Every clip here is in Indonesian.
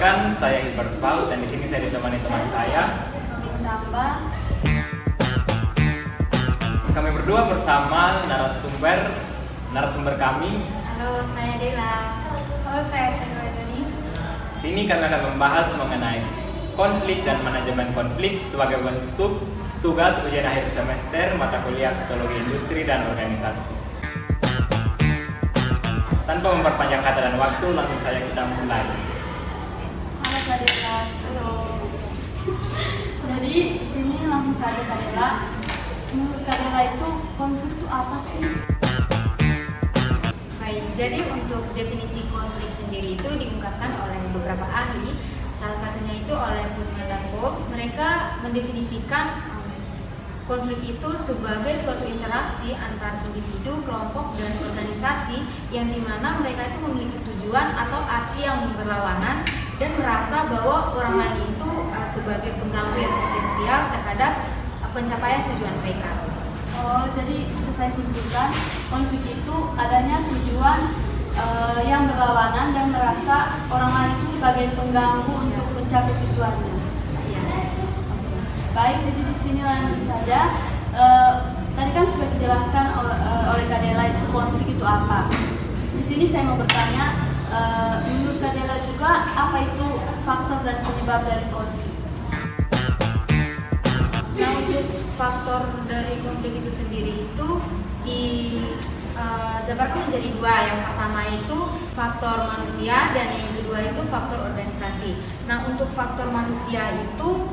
Perkenalkan, saya Hilbert Paul dan di sini saya ditemani teman saya, Samba. Kami berdua bersama narasumber kami. Halo, saya Dela. Halo, saya Syahra Dani. Di sini kami akan membahas mengenai konflik dan manajemen konflik sebagai bentuk tugas ujian akhir semester mata kuliah Psikologi Industri dan Organisasi. Tanpa memperpanjang kata dan waktu, langsung saja kita mulai. Halo Kak Dela. Halo. Jadi di sini langsung saja Kak Dela. Menurut Kak Dela itu konflik itu apa sih? Baik, jadi untuk definisi konflik sendiri itu diungkapkan oleh beberapa ahli. Salah satunya itu oleh Putman dan Bob. Mereka mendefinisikan konflik itu sebagai suatu interaksi antar individu, kelompok, dan organisasi yang dimana mereka itu memiliki tujuan atau arti yang berlawanan dan merasa bahwa orang lain itu sebagai pengganggu yang potensial terhadap pencapaian tujuan mereka. Oh, jadi bisa saya simpulkan konflik itu adanya tujuan yang berlawanan dan merasa orang lain itu sebagai pengganggu untuk mencapai tujuannya. Ya. Baik, jadi di sini lanjut saja. Tadi kan sudah dijelaskan oleh Kak Dela itu konflik itu apa. Di sini saya mau bertanya, menurut Kak Dela juga apa itu faktor dan penyebab dari konflik? Nah, untuk faktor dari konflik itu sendiri itu dijabarkan menjadi dua. Yang pertama itu faktor manusia dan yang kedua itu faktor organisasi. Nah, untuk faktor manusia itu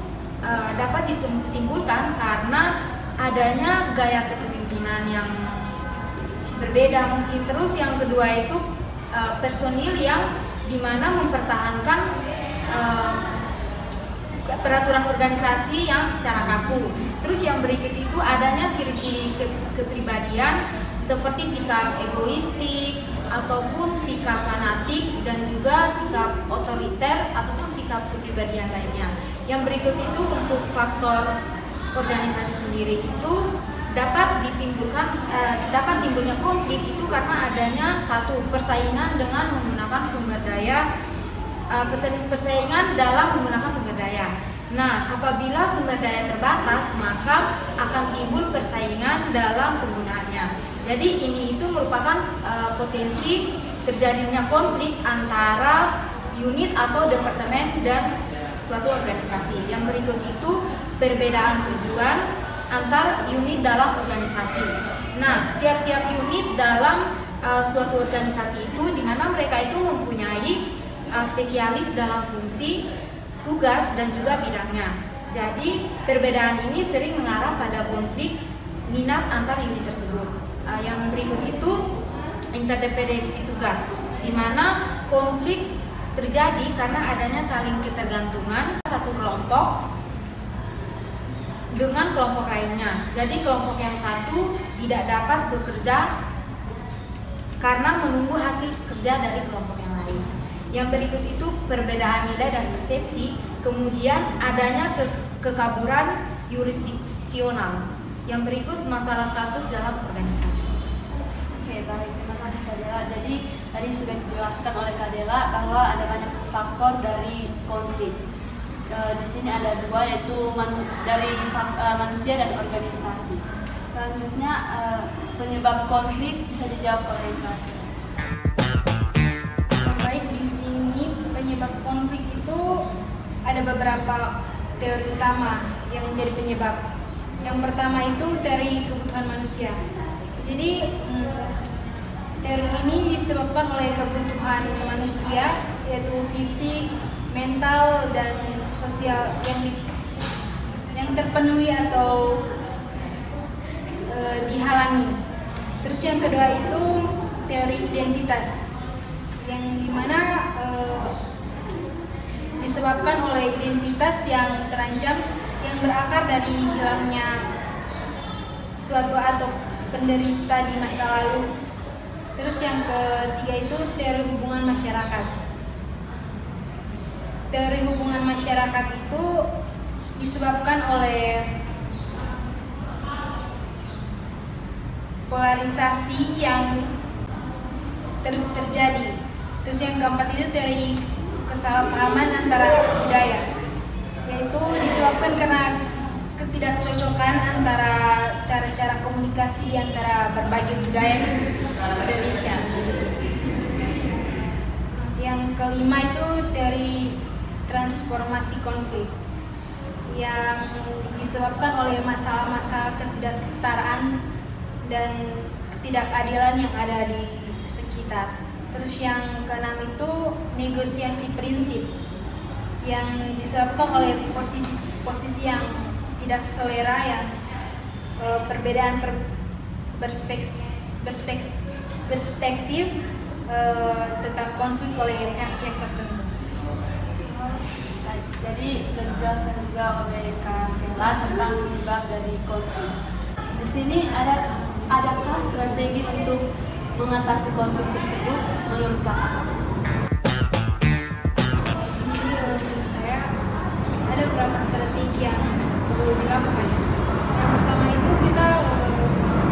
dapat ditimbulkan karena adanya gaya kepemimpinan yang berbeda mungkin. Terus yang kedua itu personil yang dimana mempertahankan peraturan organisasi yang secara kaku. Terus yang berikut itu adanya ciri-ciri kepribadian seperti sikap egoistik ataupun sikap fanatik dan juga sikap otoriter ataupun sikap kepribadian lainnya. Yang berikut itu untuk faktor organisasi sendiri itu dapat timbulnya konflik itu karena adanya satu persaingan dengan menggunakan sumber daya, persaingan dalam menggunakan sumber daya. Nah, apabila sumber daya terbatas, maka akan timbul persaingan dalam penggunaannya. Jadi ini itu merupakan potensi terjadinya konflik antara unit atau departemen dan suatu organisasi. Yang berikut itu perbedaan tujuan antar unit dalam organisasi. Nah, tiap-tiap unit dalam suatu organisasi itu di mana mereka itu mempunyai spesialis dalam fungsi, tugas, dan juga bidangnya. Jadi perbedaan ini sering mengarah pada konflik minat antar unit tersebut. Yang berikut itu interdependensi tugas, di mana konflik terjadi karena adanya saling ketergantungan satu kelompok dengan kelompok lainnya. Jadi kelompok yang satu tidak dapat bekerja karena menunggu hasil kerja dari kelompok yang lain. Yang berikut itu perbedaan nilai dan persepsi, kemudian adanya kekaburan yurisdiksional. Yang berikut masalah status dalam organisasi. Oke, baik, terima kasih Kak Dela. Jadi tadi sudah dijelaskan oleh Kak Dela bahwa ada banyak faktor dari konflik. Di sini ada dua, yaitu dari manusia dan organisasi. Selanjutnya penyebab konflik bisa dijawab oleh Kak Dela. Baik, di sini penyebab konflik itu ada beberapa teori utama yang menjadi penyebab. Yang pertama itu teori kebutuhan manusia. Jadi teori ini disebabkan oleh kebutuhan manusia, yaitu fisik, mental, dan sosial yang terpenuhi atau dihalangi. Terus yang kedua itu teori identitas, yang dimana disebabkan oleh identitas yang terancam yang berakar dari hilangnya suatu atau penderita di masa lalu. Terus yang ketiga itu teori hubungan masyarakat. Teori hubungan masyarakat itu disebabkan oleh polarisasi yang terus terjadi. Terus yang keempat itu teori kesalahpahaman antara budaya, yaitu disebabkan karena ketidakcocokan antara cara-cara komunikasi di antara berbagai budaya di Indonesia. Yang kelima itu teori transformasi konflik yang disebabkan oleh masalah-masalah ketidaksetaraan dan ketidakadilan yang ada di sekitar. Terus yang keenam itu negosiasi prinsip yang disebabkan oleh posisi yang tidak selera, yang perbedaan perspektif tentang konflik oleh pihak-pihak tertentu. Jadi sudah dijelaskan juga oleh Kak Sela tentang penyebab dari konflik. Di sini adakah strategi untuk mengatasi konflik tersebut menurut Kakak? Jadi menurut saya ada beberapa strategi yang perlu dilakukan. Yang pertama itu kita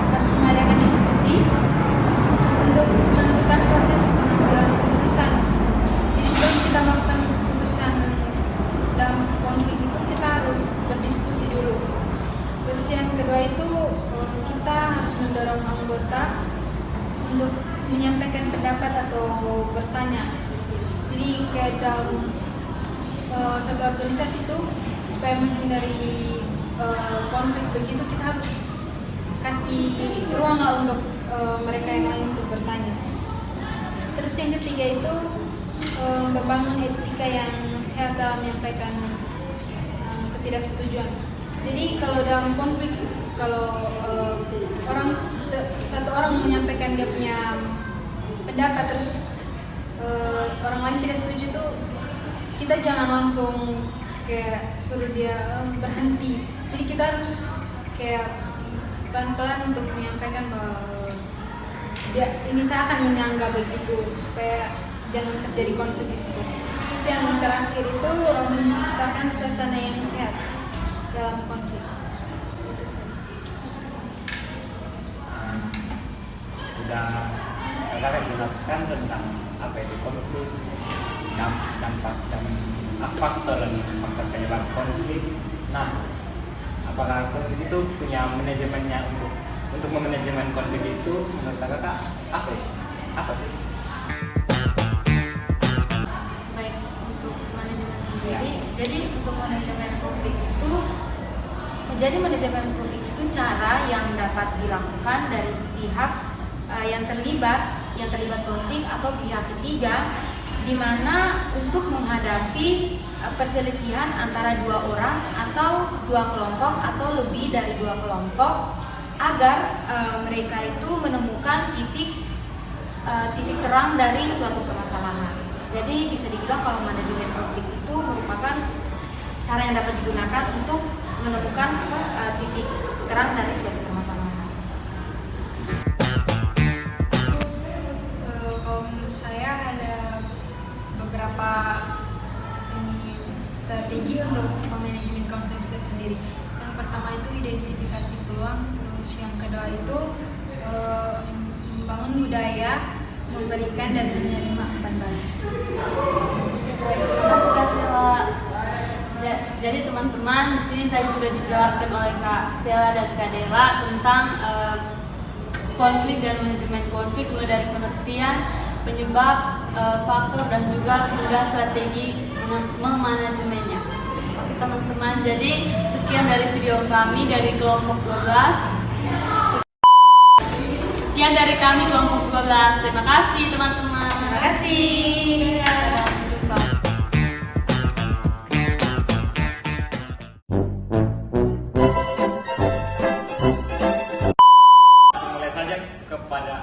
harus mengadakan diskusi untuk menentukan proses pengambilan keputusan. Jadi sebelum kita melakukan keputusan dalam konflik itu kita harus berdiskusi dulu. Terus yang kedua itu kita harus mendorong anggota untuk menyampaikan pendapat atau bertanya. Jadi kayak dalam satu organisasi itu supaya menghindari konflik begitu kita harus kasih ruang lah untuk mereka yang lain untuk bertanya. Terus yang ketiga itu membangun etika yang sehat dalam menyampaikan ketidaksetujuan. Jadi kalau dalam konflik, kalau satu orang menyampaikan dia punya pendapat terus orang lain tidak setuju, tuh kita jangan langsung kayak suruh dia berhenti. Jadi kita harus kayak pelan-pelan untuk menyampaikan bahwa ini saya akan menyanggah begitu supaya jangan terjadi konflik di situ. Terus yang terakhir itu menciptakan suasana yang sehat dalam konflik. Itu saja. Sudah kakak jelaskan tentang apa itu konflik, dampak dan faktor penyebab konflik. Nah, apakah konflik itu punya manajemennya untuk memanajemen konflik itu menurut kakak apa sih? Baik, untuk manajemen sendiri, jadi untuk manajemen konflik itu cara yang dapat dilakukan dari pihak yang terlibat konflik atau pihak ketiga, di mana untuk menghadapi perselisihan antara dua orang atau dua kelompok atau lebih dari dua kelompok agar mereka itu menemukan titik terang dari suatu permasalahan. Jadi bisa dibilang kalau manajemen konflik itu merupakan cara yang dapat digunakan untuk menemukan titik terang dari suatu permasalahan. Kalau menurut saya ada beberapa strategi untuk manajemen konflik itu sendiri. Yang pertama itu identifikasi peluang, terus yang kedua itu membangun budaya memberikan dan menerima umpan balik. Terima kasih Kak Sela. Jadi teman-teman, di sini tadi sudah dijelaskan oleh Kak Sela dan Kak Dela tentang konflik dan manajemen konflik, mulai dari pengertian, penyebab, faktor dan juga hingga strategi memanajemennya. Oke teman-teman, jadi sekian dari video kami dari kelompok 12. Sekian dari kami kelompok 12. Terima kasih teman-teman. Terima kasih. Sampai jumpa. Mulai saja kepada